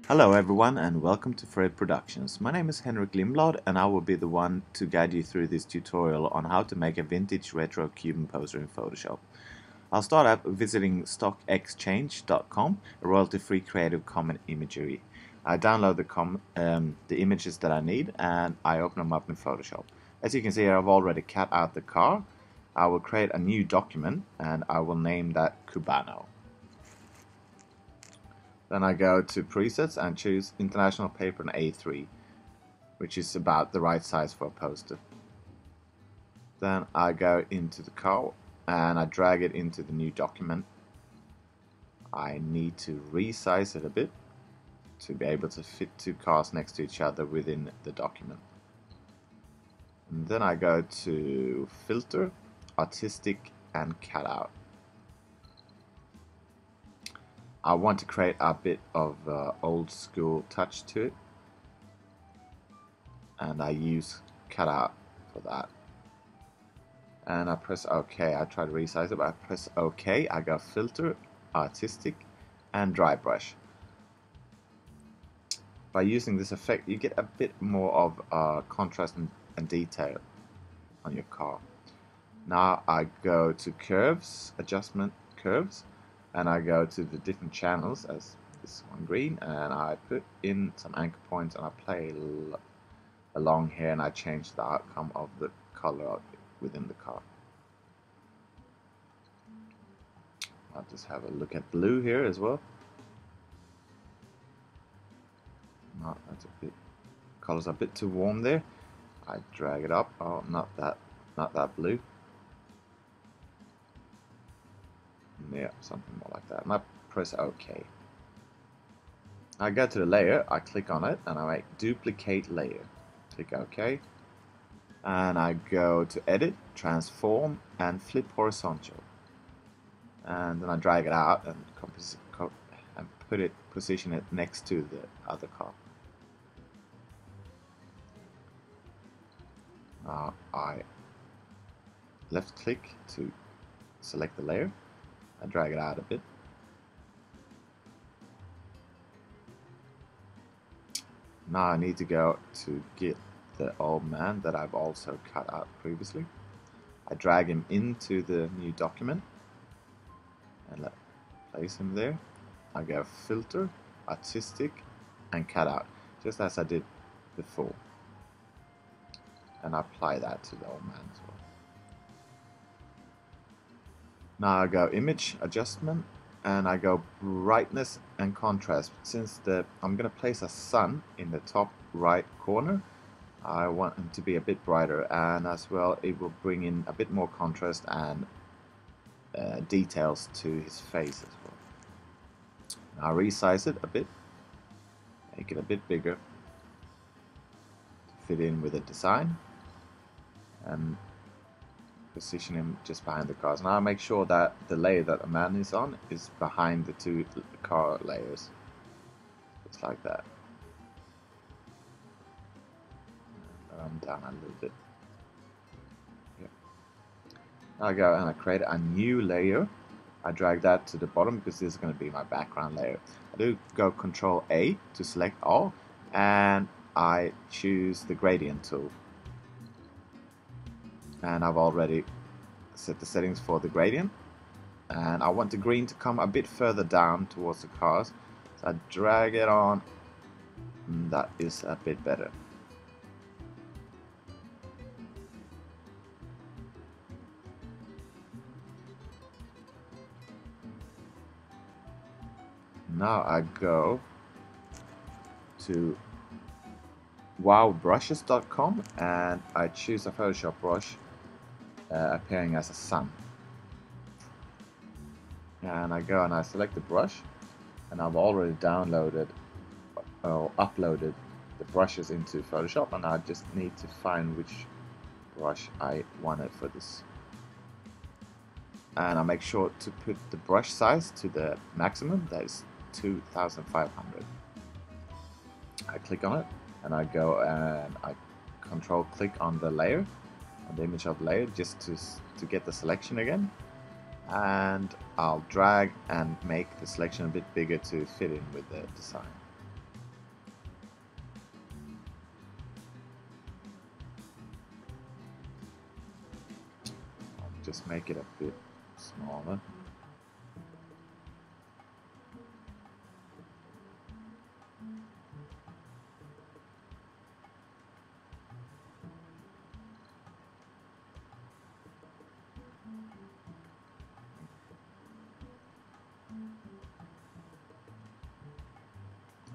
Hello everyone and welcome to Fred Productions. My name is Henrik Lindblad and I will be the one to guide you through this tutorial on how to make a vintage retro Cuban poster in Photoshop. I'll start out visiting stockexchange.com, a royalty-free creative common imagery. I download the images that I need and I open them up in Photoshop. As you can see, I've already cut out the car. I will create a new document and I will name that Cubano. Then I go to presets and choose international paper in A3, which is about the right size for a poster. Then I go into the car and I drag it into the new document. I need to resize it a bit to be able to fit two cars next to each other within the document. And then I go to filter, artistic and cutout. I want to create a bit of old school touch to it, and I use cutout for that. And I press OK. I try to resize it, but I press OK. I go filter, artistic, and dry brush. By using this effect, you get a bit more of contrast and detail on your car. Now I go to curves, adjustment curves, and I go to the different channels as this one green, and I put in some anchor points and I play along here and I change the outcome of the color within the car. I'll just have a look at blue here as well. No, that's a bit, color's a bit too warm there. I drag it up. Oh, not that blue. Yeah, something more like that. And I press OK. I go to the layer, I click on it, and I make duplicate layer. Click OK. And I go to edit, transform, and flip horizontal. And then I drag it out and position it next to the other car. Now I left click to select the layer. I drag it out a bit. Now I need to go to get the old man that I've also cut out previously. I drag him into the new document and place him there. I go filter, artistic, and cut out, just as I did before. And I apply that to the old man as well. Now I go image adjustment and I go brightness and contrast. Since I'm going to place a sun in the top right corner, I want him to be a bit brighter, and as well it will bring in a bit more contrast and details to his face as well. Now resize it a bit, make it a bit bigger to fit in with the design, and position him just behind the cars. Now make sure that the layer that the man is on is behind the two car layers. Just like that. Down a little bit. Yeah. Now I go and I create a new layer. I drag that to the bottom because this is going to be my background layer. I do go Control A to select all, and I choose the gradient tool. And I've already set the settings for the gradient, and I want the green to come a bit further down towards the cars, so I drag it on, and that is a bit better. Now I go to wowbrushes.com and I choose a Photoshop brush appearing as a sun. And I go and I select the brush, and I've already downloaded or uploaded the brushes into Photoshop, and I just need to find which brush I wanted for this. And I make sure to put the brush size to the maximum, that is 2500. I click on it and I go and I control click on the layer, on the image of the layer, just to get the selection again, and I'll drag and make the selection a bit bigger to fit in with the design. just make it a bit smaller.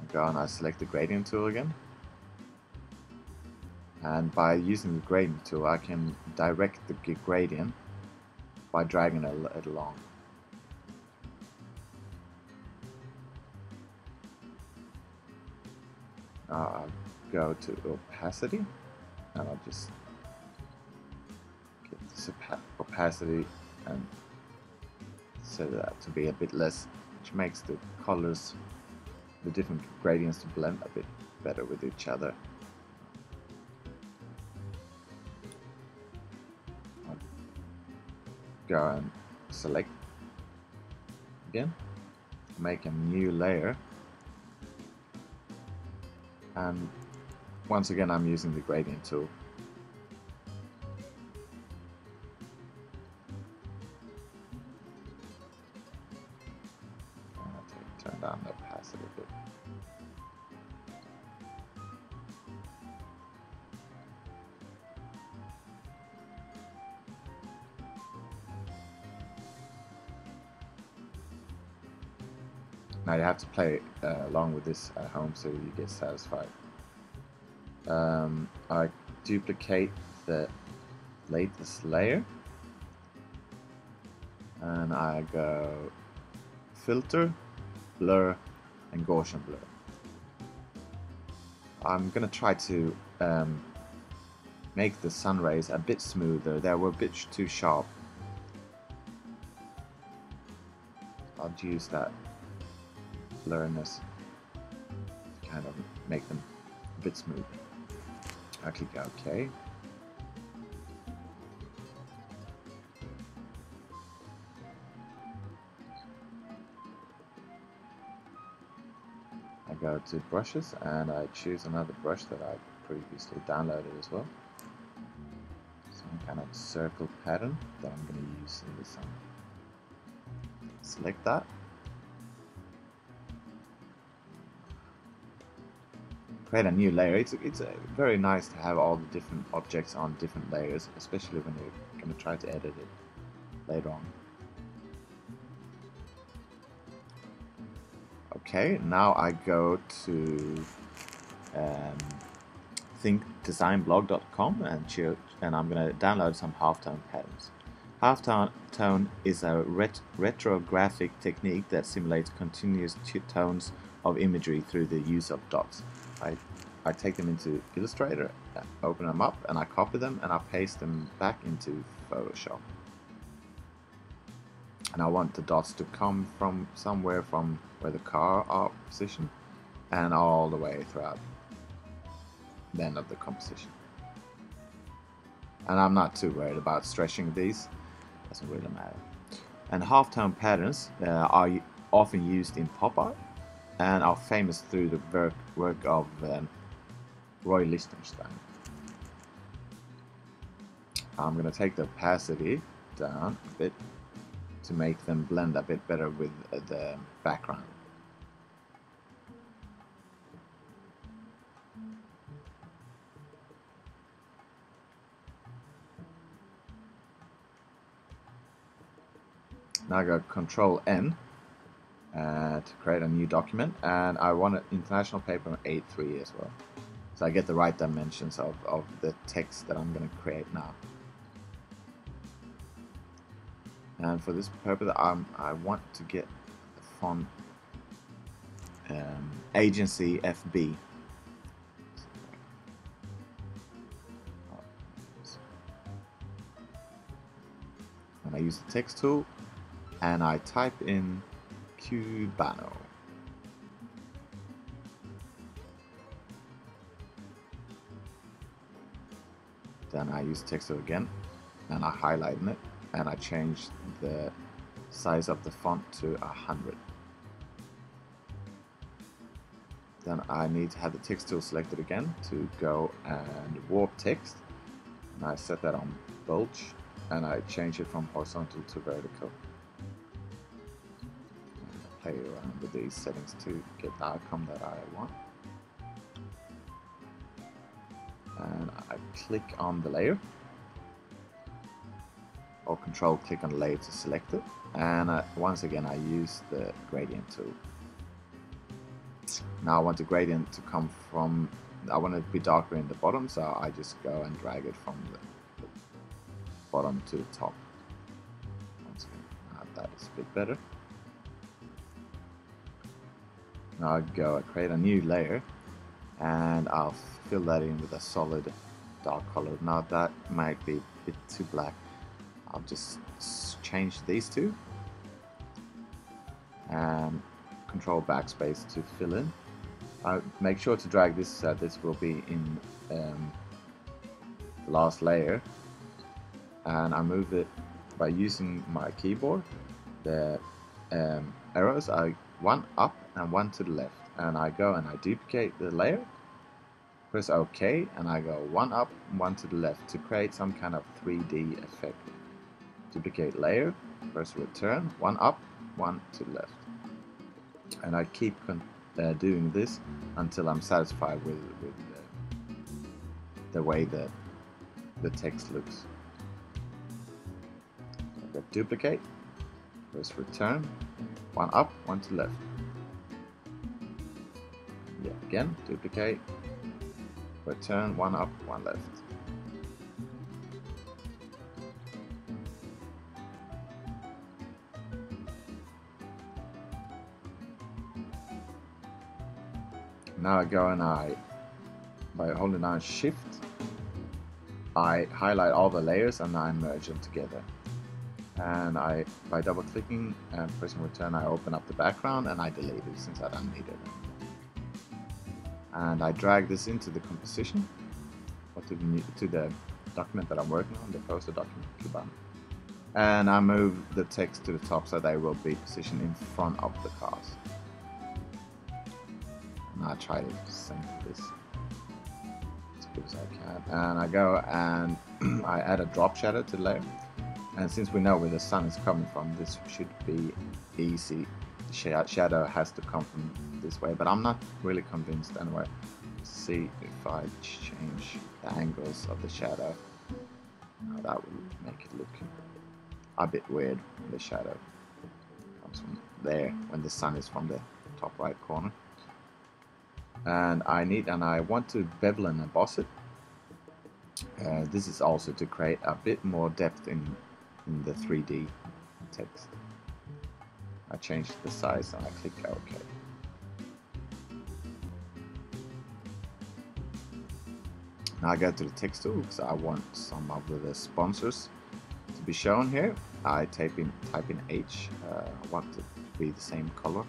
I go and I select the gradient tool again. And by using the gradient tool, I can direct the gradient by dragging it along. I'll go to opacity, and I'll just get this opacity and set that to be a bit less, which makes the colors, the different gradients, to blend a bit better with each other. I'll go and select again, make a new layer, and once again I'm using the gradient tool. Turn down the opacity a bit. Now you have to play along with this at home so you get satisfied. I duplicate the latest layer and I go filter, blur and Gaussian blur. I'm gonna try to make the sun rays a bit smoother. They were a bit too sharp. I'll use that blurriness to kind of make them a bit smooth. I click OK. I go to brushes and I choose another brush that I previously downloaded as well. Some kind of circle pattern that I'm going to use in the sun. Select that. Create a new layer. It's very nice to have all the different objects on different layers, especially when you're going to try to edit it later on. Okay, now I go to thinkdesignblog.com and I'm going to download some halftone patterns. Halftone is a retrographic technique that simulates continuous tones of imagery through the use of dots. I take them into Illustrator, open them up, and I copy them and I paste them back into Photoshop. And I want the dots to come from somewhere from where the car are positioned and all the way throughout the end of the composition. And I'm not too worried about stretching these, doesn't really matter. And halftone patterns are often used in pop art and are famous through the work of Roy Lichtenstein. I'm going to take the opacity down a bit to make them blend a bit better with the background. Now I go Control N to create a new document, and I want an international paper 8:3 as well, so I get the right dimensions of the text that I'm going to create now. And for this purpose I want to get the font Agency FB. And I use the text tool and I type in Cubano. Then I use text tool again and I highlight it and I change the size of the font to 100. Then I need to have the text tool selected again to go and warp text, and I set that on bulge and I change it from horizontal to vertical. Play around with these settings to get the outcome that I want. And I click on the layer, or control click on the layer to select it, and once again I use the gradient tool. Now I want the gradient to come from, I want it to be darker in the bottom, so I just go and drag it from the bottom to the top. Once again, that is a bit better. Now I go and create a new layer, and I'll fill that in with a solid dark color. Now that might be a bit too black. I'll just change these two and control backspace to fill in. I make sure to drag this so this will be in the last layer, and I move it by using my keyboard. The arrows are one up and one to the left, and I go and I duplicate the layer, press OK, and I go one up and one to the left to create some kind of 3D effect. Duplicate layer, press return, one up, one to the left, and I keep doing this until I'm satisfied with the way the text looks. So I go duplicate, press return, one up, one to the left. Yeah, again, duplicate, return, one up, one left. Now I go and by holding down Shift, I highlight all the layers and I merge them together. And by double clicking and pressing return, I open up the background and I delete it since I don't need it. And I drag this into the composition, or to the document that I'm working on, the poster document, Cuban. And I move the text to the top so they will be positioned in front of the cars. And I try to center this as good as I can. And I go and I add a drop shadow to the layer. And since we know where the sun is coming from, this should be easy. The shadow has to come from this way, but I'm not really convinced anyway. Let's see if I change the angles of the shadow. Now that will make it look a bit weird. The shadow comes from there when the sun is from the top right corner. And I want to bevel and emboss it. This is also to create a bit more depth in the 3D text. I change the size and I click OK. Now I go to the text tool because I want some of the sponsors to be shown here. I type in H. I want it to be the same color,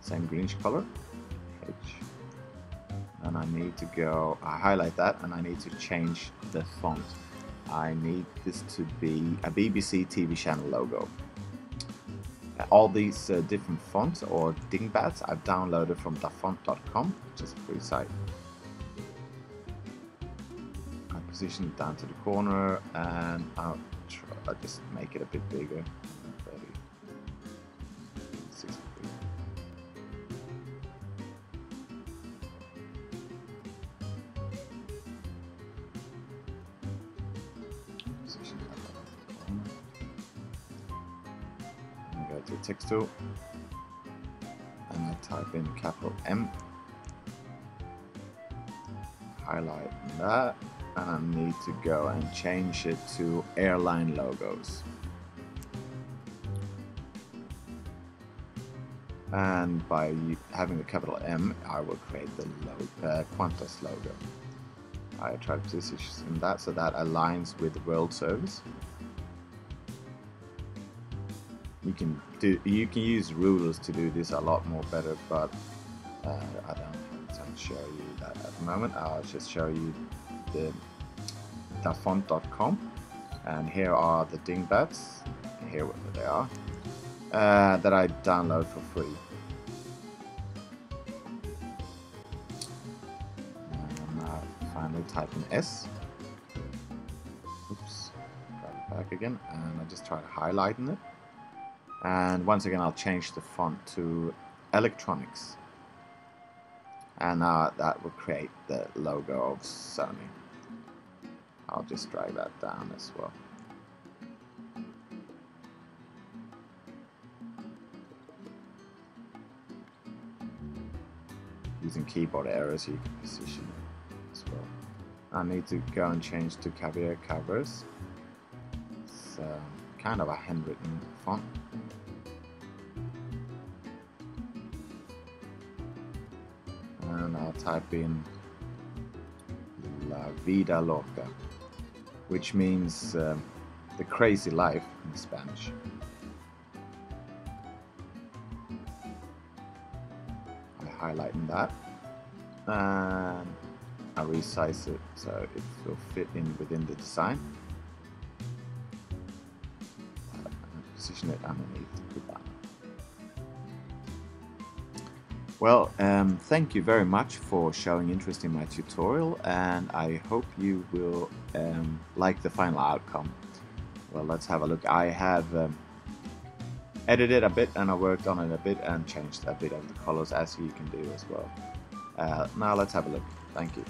same greenish color, H. And I need to go, I highlight that and I need to change the font. I need this to be a BBC TV channel logo. All these different fonts or dingbats I've downloaded from dafont.com, which is a free site. I position it down to the corner and I'll just make it a bit bigger. 30, 60. Go to the text tool and I type in capital M, highlight that, and I need to go and change it to airline logos. And by having the capital M, I will create the Qantas logo. I try to position that so that aligns with the World Service. You can use rulers to do this a lot more better, but I don't have time to show you that at the moment. I'll just show you the dafont.com, and here are the dingbats. Here they are that I download for free. And now finally type in S. Oops, grab it back. back again, and I just try to highlighten it. And once again, I'll change the font to electronics, and that will create the logo of Sony. I'll just drag that down as well. Using keyboard arrows, you can position it as well. I need to go and change to caviar covers. It's kind of a handwritten font. And I'll type in La Vida Loca, which means the crazy life in Spanish. I highlighten that, and I resize it so it will fit in within the design. And position it underneath the Cuban. Well, thank you very much for showing interest in my tutorial, and I hope you will like the final outcome. Well, let's have a look. I have edited a bit, and I worked on it a bit and changed a bit of the colors, as you can do as well. Now let's have a look. Thank you.